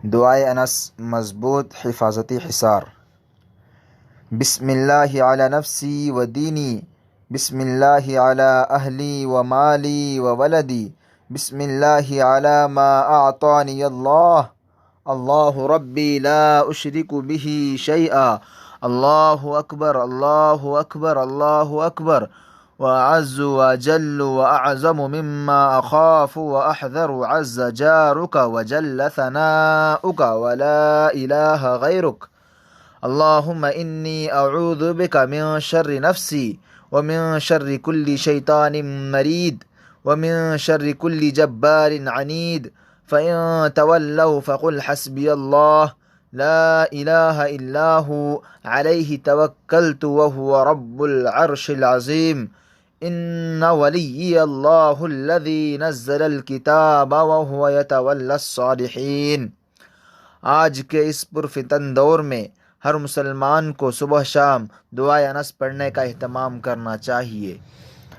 दुआए अनस मज़बूत हिफाजती हिसार। बिस्मिल्लाहि अला नफ्सी व दीनी, बिस्मिल्लाहि अला अहली व माली व वलदी, बिस्मिल्लाहि अला मा आतानी अल्लाह, अल्लाहु रब्बी ला उशरिकु बिही शैआ, अल्लाहु अकबर अल्लाहु अकबर अल्लाहु अकबर, व अज़्ज़ु व जल्लु व अअज़मु मिम्मा अख़ाफ़ु व अहज़रु अज़्ज़ जारुका व जल्ल सनाउका व ला इलाहा गैरुक, अल्लाहुम्मा इन्नी अऊज़ु बिका मिन शर्रि नफ्सी व मिन शर्रि कुल्लि शैतानिन मरीद व मिन शर्रि कुल्लि जब्बारिन अनीद, फ़इन तवल्लौ फ़क़ुल हस्बियल्लाह ला इलाहा इल्ला हु अलैहि तवक्कलतु व हुवा रब्बुल अर्शिल अज़ीम, इन्ना वलिय्यल्लाहुल्लज़ी नज़्ज़लल किताब व हुवा यतवल्लस सालिहीन। आज के इस पुरफितन दौर में हर मुसलमान को सुबह शाम दुआए अनस पढ़ने का एहतमाम करना चाहिए।